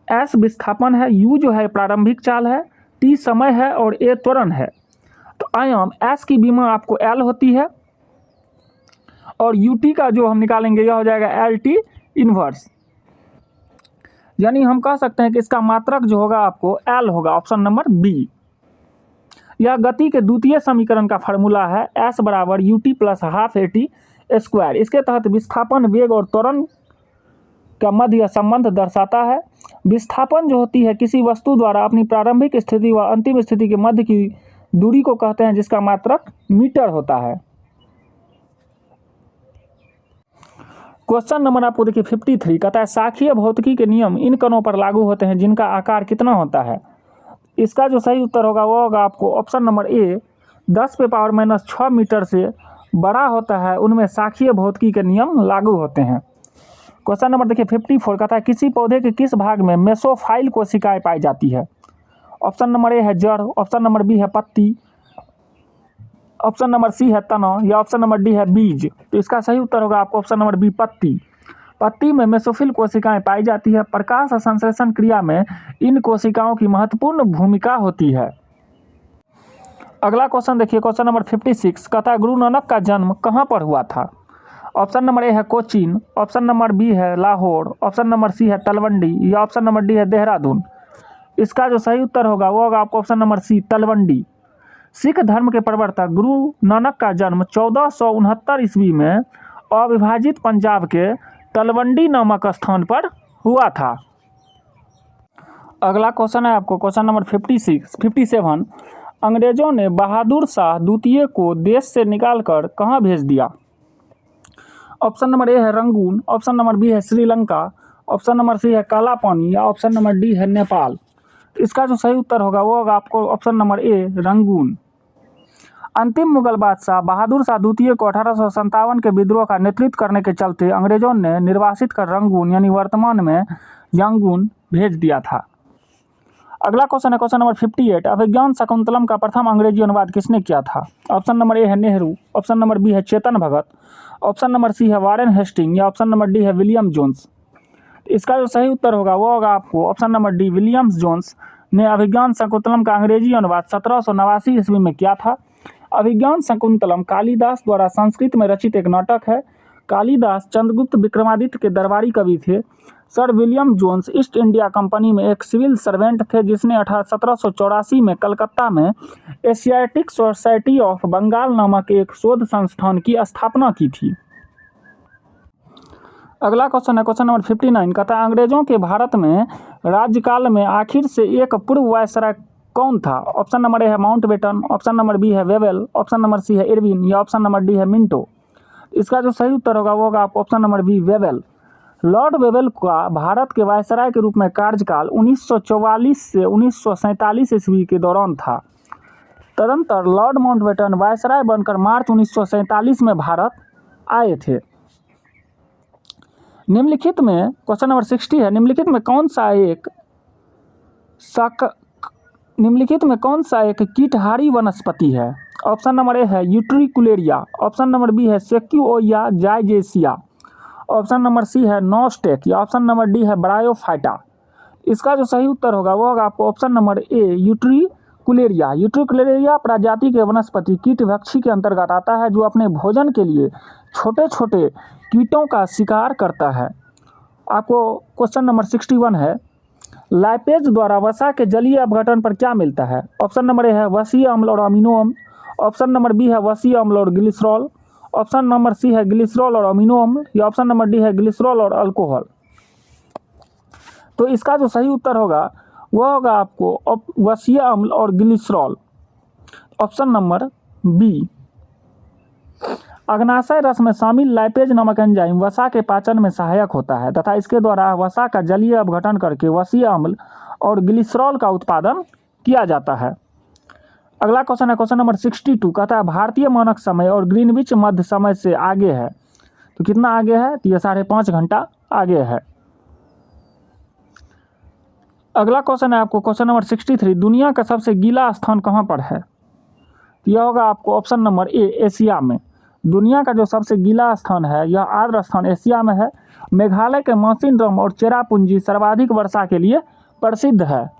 S विस्थापन है, यू जो है प्रारंभिक चाल है, टी समय है और ए त्वरण है। तो आयाम एस की विमा आपको एल होती है और यूटी का जो हम निकालेंगे यह हो जाएगा एल टी इनवर्स। यानी हम कह सकते हैं कि इसका मात्रक जो होगा आपको एल होगा, ऑप्शन नंबर बी। यह गति के द्वितीय समीकरण का फार्मूला है, एस बराबर UT plus half eighty square. इसके तहत विस्थापन, वेग और त्वरण का मध्य संबंध दर्शाता है। विस्थापन जो होती है किसी वस्तु द्वारा अपनी प्रारंभिक स्थिति व अंतिम स्थिति के मध्य की दूरी को कहते हैं, जिसका मात्रक मीटर होता है। क्वेश्चन नंबर आपको देखिए 53, कहता है शाखीय भौतिकी के नियम इन कणों पर लागू होते हैं जिनका आकार कितना होता है? इसका जो सही उत्तर होगा वो होगा आपको ऑप्शन नंबर ए 10⁻⁻6 मीटर से बड़ा होता है, उनमें शाखीय भौतिकी के नियम लागू होते हैं। क्वेश्चन नंबर देखिए 54, कहता है किसी पौधे के किस भाग में मेसोफाइल कोशिकाएं पाई जाती है? ऑप्शन नंबर ए है जड़, ऑप्शन नंबर बी है पत्ती, ऑप्शन नंबर सी है तना या ऑप्शन नंबर डी है बीज। तो इसका सही उत्तर होगा आपको ऑप्शन नंबर बी पत्ती। पत्ती में मेसोफिल कोशिकाएं पाई जाती है। प्रकाश संश्लेषण क्रिया में इन कोशिकाओं की महत्वपूर्ण भूमिका होती है। अगला क्वेश्चन देखिए, क्वेश्चन नंबर 56, कहता है गुरु नानक का जन्म कहाँ पर हुआ था? ऑप्शन नंबर ए है कोचीन, ऑप्शन नंबर बी है लाहौर, ऑप्शन नंबर सी है तलवंडी या ऑप्शन नंबर डी है देहरादून। इसका जो सही उत्तर होगा वो होगा आपको option number C Talwandi. Sikh धर्म के प्रवर्तक गुरु नानक का जन्म 1469 ईस्वी में अविभाजित पंजाब के तलवंडी नामक स्थान पर हुआ था। अगला क्वेश्चन है आपको क्वेश्चन नंबर 57, अंग्रेजों ने बहादुर शाह द्वितीय को देश से निकालकर कहाँ भेज दिया? ऑप्शन नंबर ए है रंगून, ऑप्शन नंबर बी है श्रीलंका, ऑप्शन नंबर सी है काला पानी या ऑप्शन नंबर डी है नेपाल। इसका जो सही उत्तर होगा वो होगा आपको ऑप्शन नंबर ए रंगून। अंतिम मुगल बादशाह बहादुर शाह द्वितीय को 1857 के विद्रोह का नेतृत्व करने के चलते अंग्रेजों ने निर्वासित कर रंगून यानी वर्तमान में यंगून भेज दिया था। अगला क्वेश्चन है क्वेश्चन नंबर 58, अभिज्ञान शकुंतलम का प्रथम अंग्रेजी अनुवाद किसने किया था? ऑप्शन नंबर ए है नेहरू, ऑप्शन नंबर बी है Chetan Bhagat, option number C है वारेन हेस्टिंग या ऑप्शन नंबर डी है विलियम जोन्स। इसका जो सही उत्तर होगा वो होगा आपको option number D Williams Jones ने अभिज्ञान शकुंतलम का अंग्रेजी अनुवाद 1789 ईस्वी में किया था। अभिज्ञान शकुंतलम कालिदास द्वारा संस्कृत में रचित एक नाटक है। कालिदास चंद्रगुप्त विक्रमादित्य के दरबारी कवि थे। Sir William Jones East India Company में एक सिविल सर्वेंट थे, जिसने 1784 में कलकत्ता में एशियाटिक सोसाइटी ऑफ बंगाल नामक एक शोध संस्थान की स्थापना की थी। अगला क्वेश्चन है क्वेश्चन नंबर 59, कहता है अंग्रेजों के भारत में राज्यकाल में आखिर से एक पूर्व वायसराय कौन था? ऑप्शन नंबर ए है माउंटबेटन, ऑप्शन नंबर बी है वेवेल, ऑप्शन नंबर सी है इरविन या ऑप्शन नंबर डी है मिंटो। इसका जो सही उत्तर होगा वो होगा आप option number B Wavell. Lord Wavell का भारत के वायसराय के रूप में कार्यकाल 1944 से 1947 ईस्वी के दौरान था। तदनंतर लॉर्ड माउंटबेटन वायसराय बनकर मार्च 1947 में भारत आए थे। निम्नलिखित में क्वेश्चन नंबर 60 है, निम्नलिखित में कौन सा एक कीटहारी वनस्पति है? ऑप्शन नंबर ए है यूट्रिकुलेरिया, ऑप्शन नंबर बी है सेक्यूओया जायजेसिया, ऑप्शन नंबर सी है नॉस्टेक या ऑप्शन नंबर डी है ब्रायोफाइटा। इसका जो सही उत्तर होगा वो होगा आपको ऑप्शन नंबर ए यूट्रिकुलेरिया। यूट्रिकुलेरिया प्रजाति के वनस्पति कीटभक्षी के अंतर्गत आता है, जो अपने भोजन के लिए छोटे छोटे कीटों का शिकार करता है। आपको क्वेश्चन नंबर 61 है, लाइपेज द्वारा वसा के जलीय अपघटन पर क्या मिलता है? ऑप्शन नंबर ए है वसीय अम्ल और अमीनो अम्ल, ऑप्शन नंबर बी है वसीय अम्ल और ग्लिसरॉल, ऑप्शन नंबर सी है ग्लिसरॉल और अमीनो अम्ल या ऑप्शन नंबर डी है ग्लिसरॉल और अल्कोहल। तो इसका जो सही उत्तर होगा वह होगा आपको वसीय अम्ल और ग्लिसरॉल, ऑप्शन नंबर बी। अग्नाशय रस में शामिल लाइपेज नामक एंजाइम वसा के पाचन में सहायक होता है तथा इसके द्वारा वसा का जलीय अपघटन करके वसीय अम्ल और ग्लिसरॉल का उत्पादन किया जाता है। अगला क्वेश्चन है क्वेश्चन नंबर 62, कहता है भारतीय मानक समय और ग्रीनविच मध्य समय से आगे है। तो कितना आगे है? तो यह 5.5 घंटा आगे है। अगला क्वेश्चन है आपको क्वेश्चन नंबर 63, दुनिया का सबसे गीला स्थान कहाँ पर है? यह होगा आपको ऑप्शन नंबर ए एशिया में। दुनिया का जो सबसे गीला स्थान है यह आर्द्र स्थान एशिया में है। मेघालय के मौसिनराम और चेरापूंजी सर्वाधिक वर्षा के लिए प्रसिद्ध है।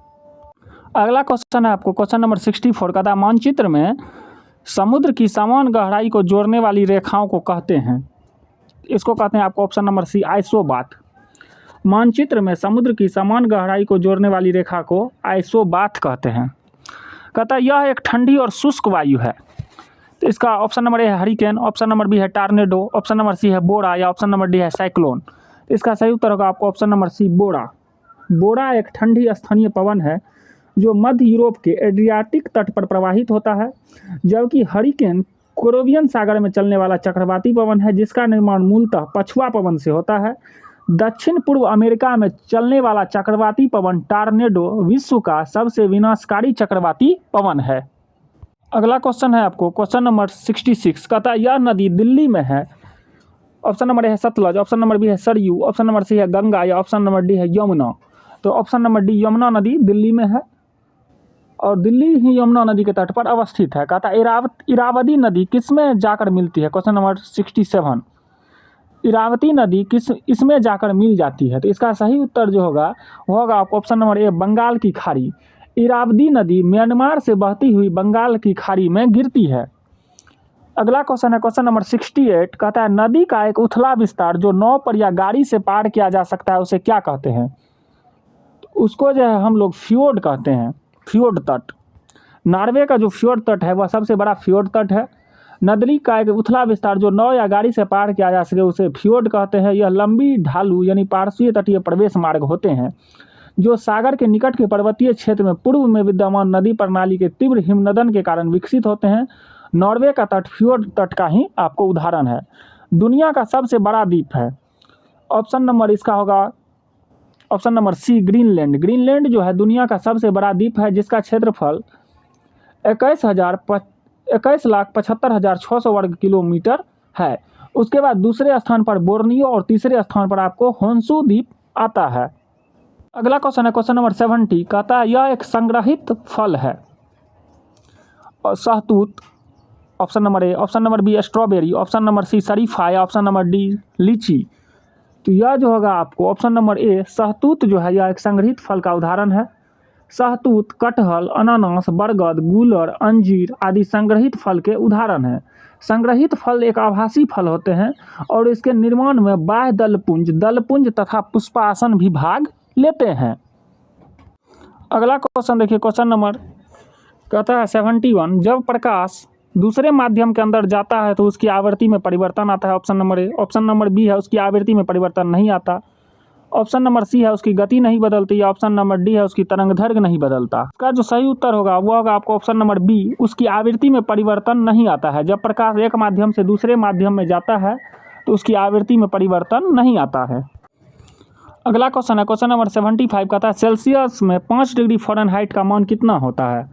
अगला क्वेश्चन है आपको क्वेश्चन नंबर 64, कहता है मानचित्र में समुद्र की समान गहराई को जोड़ने वाली रेखाओं को कहते हैं। इसको कहते हैं आपको ऑप्शन नंबर सी आइसोबाथ। मानचित्र में समुद्र की समान गहराई को जोड़ने वाली रेखा को आइसोबाथ कहते हैं। कहता है यह एक ठंडी और शुष्क वायु है। तो इसका ऑप्शन नंबर ए है हरिकेन, ऑप्शन नंबर बी है टार्नेडो, ऑप्शन नंबर सी है बोरा या ऑप्शन नंबर डी है साइक्लोन। इसका सही उत्तर होगा आपको ऑप्शन नंबर सी बोरा। बोरा एक ठंडी स्थानीय पवन है जो मध्य यूरोप के एड्रियाटिक तट पर प्रवाहित होता है, जबकि हरिकेन कैरिबियन सागर में चलने वाला चक्रवाती पवन है जिसका निर्माण मूलतः पछुआ पवन से होता है। दक्षिण पूर्व अमेरिका में चलने वाला चक्रवाती पवन टार्नेडो विश्व का सबसे विनाशकारी चक्रवाती पवन है। अगला क्वेश्चन है आपको क्वेश्चन नंबर 66, कहता है यह नदी दिल्ली में है। ऑप्शन नंबर ए है सतलज, ऑप्शन नंबर बी है सरयू, ऑप्शन नंबर सी है गंगा या ऑप्शन नंबर डी है यमुना। तो ऑप्शन नंबर डी यमुना नदी दिल्ली में है और दिल्ली ही यमुना नदी के तट पर अवस्थित है। कहता है इरावती नदी किस में जाकर मिलती है? क्वेश्चन नंबर 67, इरावती नदी इसमें जाकर मिल जाती है। तो इसका सही उत्तर जो होगा वो होगा आपको ऑप्शन नंबर ए बंगाल की खाड़ी। इरावती नदी म्यांमार से बहती हुई बंगाल की खाड़ी में गिरती है। अगला क्वेश्चन है क्वेश्चन नंबर 68, कहता है नदी का एक उथला विस्तार जो नाव पर या गाड़ी से पार किया जा सकता है उसे क्या कहते हैं? उसको जो है हम लोग फ्योर्ड कहते हैं, फ्योर्ड तट। नॉर्वे का जो फ्योर्ड तट है वह सबसे बड़ा फ्योर्ड तट है। नदी का एक उथला विस्तार जो नाव या गाड़ी से पार किया जा सके उसे फ्योर्ड कहते हैं। यह लंबी ढालू यानी पार्श्वीय तटीय प्रवेश मार्ग होते हैं जो सागर के निकट के पर्वतीय क्षेत्र में पूर्व में विद्यमान नदी प्रणाली के तीव्र हिमनदन के कारण विकसित होते हैं। नॉर्वे का तट फ्योर्ड तट का ही आपको उदाहरण है। दुनिया का सबसे बड़ा द्वीप है। ऑप्शन नंबर इसका होगा option number C Greenland. Greenland जो है दुनिया का सबसे बड़ा द्वीप है जिसका क्षेत्रफल 21,75,600 वर्ग किलोमीटर है। उसके बाद दूसरे स्थान पर बोर्नियो और तीसरे स्थान पर आपको होन्शु द्वीप आता है। अगला क्वेश्चन है क्वेश्चन नंबर 70, कहता है यह एक संग्रहित फल है। और शहतूत option number A, option number B strawberry, option number C शरीफा या ऑप्शन नंबर डी लीची। तो यह जो होगा आपको ऑप्शन नंबर ए शहतूत जो है यह एक संग्रहित फल का उदाहरण है। शहतूत कटहल, अनानास, बरगद, गूलर, अंजीर आदि संग्रहित फल के उदाहरण हैं। संग्रहित फल एक आभासी फल होते हैं और इसके निर्माण में बाह्य दलपुंज तथा पुष्पासन भी भाग लेते हैं। अगला क्वेश्चन देखिए क्वेश्चन नंबर कहता है 71, जब प्रकाश दूसरे माध्यम के अंदर जाता है तो उसकी आवृत्ति में परिवर्तन आता है। Option number A, option number B है उसकी आवृत्ति में परिवर्तन नहीं आता, ऑप्शन नंबर सी है उसकी गति नहीं बदलती या ऑप्शन नंबर डी है उसकी तरंगदैर्घ्य नहीं बदलता। इसका जो सही उत्तर होगा वो होगा आपको ऑप्शन नंबर बी, उसकी आवृत्ति में परिवर्तन नहीं आता है। जब प्रकाश एक माध्यम से दूसरे माध्यम में जाता है तो उसकी आवृत्ति में परिवर्तन नहीं आता है। अगला क्वेश्चन है क्वेश्चन नंबर 75 कहता है सेल्सियस में 5 डिग्री फ़ारेनहाइट का मान कितना होता है।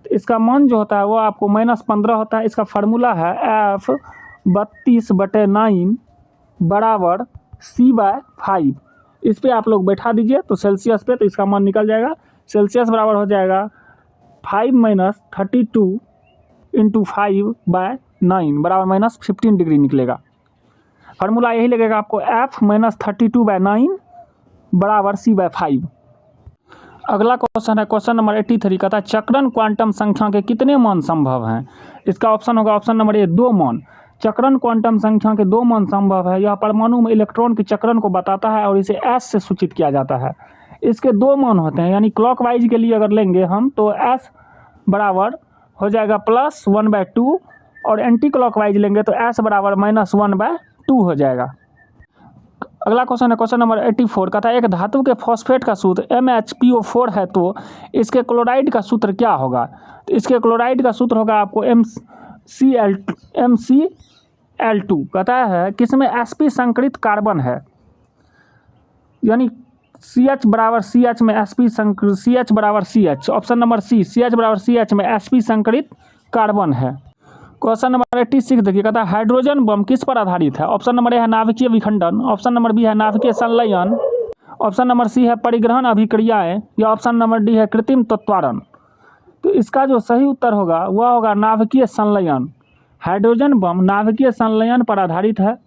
तो इसका मान जो होता है वो आपको -15 होता है। इसका फार्मूला है F32/9 बराबर C/5। इस पर आप लोग बैठा दीजिए तो सेल्सियस पे, तो इसका मान निकल जाएगा। सेल्सियस बराबर हो जाएगा 5 - 32 × 5/9 बराबर -15 डिग्री निकलेगा। फार्मूला यही लगेगा आपको F -32/9 बराबर C/5। अगला क्वेश्चन है क्वेश्चन नंबर 83 कहता है चक्रण क्वांटम संख्या के कितने मान संभव हैं। इसका ऑप्शन होगा ऑप्शन नंबर ए 2 मान। चक्रण क्वांटम संख्या के 2 मान संभव है। यह परमाणु में इलेक्ट्रॉन के चक्रण को बताता है और इसे S से सूचित किया जाता है। इसके 2 मान होते हैं, यानी क्लॉकवाइज के लिए अगर लेंगे हम तो S बराबर हो जाएगा +1/2 और एंटी क्लॉकवाइज लेंगे तो S बराबर -1/2 हो जाएगा। अगला क्वेश्चन है क्वेश्चन नंबर 84 कहता है एक धातु के फॉस्फेट का सूत्र MHPO4 है तो इसके क्लोराइड का सूत्र क्या होगा। तो इसके क्लोराइड का सूत्र होगा आपको MCl2। कहता है किसमें sp संकरित कार्बन है, यानी CH बराबर CH में sp CH बराबर CH। Option number C CH बराबर CH में sp संकरित कार्बन है। क्वेश्चन नंबर 86 देखिए कहता है हाइड्रोजन बम किस पर आधारित है। ऑप्शन नंबर ए है नाभिकीय विखंडन, ऑप्शन नंबर बी है नाभिकीय संलयन, ऑप्शन नंबर सी है परिग्रहण अभिक्रियाएं, या ऑप्शन नंबर डी है कृत्रिम तत्वारण। तो इसका जो सही उत्तर होगा वह होगा नाभिकीय संलयन। हाइड्रोजन बम नाभिकीय संलयन पर आधारित है।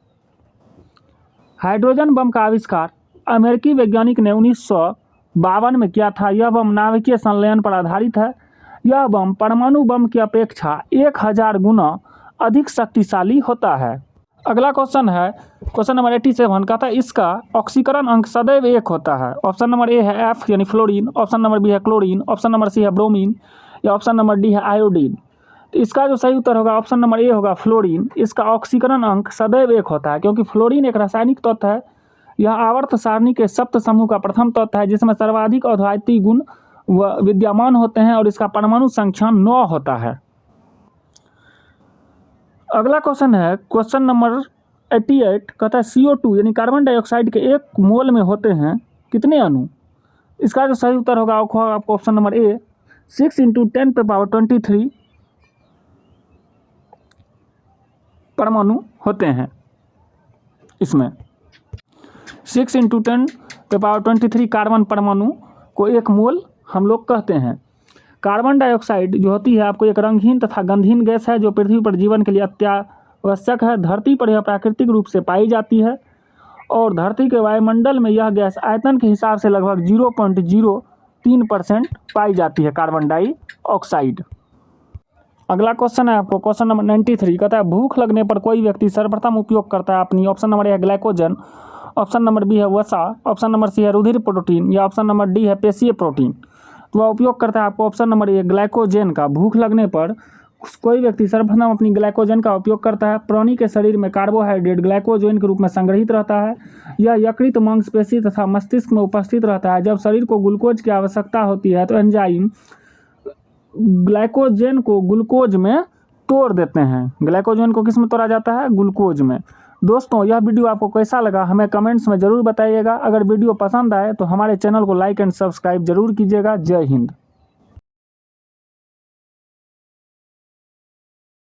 हाइड्रोजन बम का आविष्कार अमेरिकी वैज्ञानिक ने 1952 में किया था। यह बम नाभिकीय संलयन पर आधारित है। यह बम परमाणु बम की अपेक्षा 1000 गुना अधिक शक्तिशाली होता है। अगला क्वेश्चन है क्वेश्चन नंबर 87 कहता है इसका ऑक्सीकरण अंक सदैव 1 होता है। ऑप्शन नंबर ए है F यानी फ्लोरीन, ऑप्शन नंबर बी है क्लोरीन, ऑप्शन नंबर सी है ब्रोमीन, या ऑप्शन नंबर डी है आयोडीन। तो इसका जो सही उत्तर होगा ऑप्शन नंबर ए होगा फ्लोरीन। इसका ऑक्सीकरण अंक सदैव 1 होता है क्योंकि फ्लोरीन एक रासायनिक तत्व है। यह आवर्त सारणी के सप्त समूह का प्रथम तत्व है जिसमें सर्वाधिक अद्वितीय गुण विद्यमान होते हैं और इसका परमाणु संख्या 9 होता है। अगला क्वेश्चन है क्वेश्चन नंबर 88 कहता है CO2 यानी कार्बन डाइऑक्साइड के 1 मोल में होते हैं कितने अणु। इसका जो सही उत्तर होगा आपको ऑप्शन नंबर ए 6 × 10⁻23 परमाणु होते हैं। इसमें 6 × 10⁻23 कार्बन परमाणु को 1 मोल हम लोग कहते हैं। कार्बन डाइऑक्साइड जो होती है आपको एक रंगहीन तथा गंधहीन गैस है जो पृथ्वी पर जीवन के लिए अत्यावश्यक है। धरती पर यह प्राकृतिक रूप से पाई जाती है और धरती के वायुमंडल में यह गैस आयतन के हिसाब से लगभग 0.03% पाई जाती है कार्बन डाइऑक्साइड। अगला क्वेश्चन है आपको क्वेश्चन नंबर 93 कहता है भूख लगने पर कोई व्यक्ति सर्वप्रथम उपयोग करता है अपनी। ऑप्शन नंबर ए है ग्लाइकोजन, ऑप्शन नंबर बी है वसा, ऑप्शन नंबर सी है रुधिर प्रोटीन, या ऑप्शन नंबर डी है पेशीय प्रोटीन। तो वह उपयोग करता है आपको ऑप्शन नंबर ए ग्लाइकोजन का। भूख लगने पर कोई व्यक्ति सर्वप्रथम अपनी ग्लाइकोजन का उपयोग करता है। प्राणी के शरीर में कार्बोहाइड्रेट ग्लाइकोजन के रूप में संग्रहित रहता है। यह यकृत, मांसपेशी तथा मस्तिष्क में उपस्थित रहता है। जब शरीर को ग्लूकोज की आवश्यकता होती है तो एंजाइम ग्लाइकोजन को ग्लूकोज में तोड़ देते हैं। ग्लाइकोजन को किस में तोड़ा जाता है? ग्लूकोज में। दोस्तों यह वीडियो आपको कैसा लगा हमें कमेंट्स में ज़रूर बताइएगा। अगर वीडियो पसंद आए तो हमारे चैनल को लाइक एंड सब्सक्राइब जरूर कीजिएगा। जय हिंद।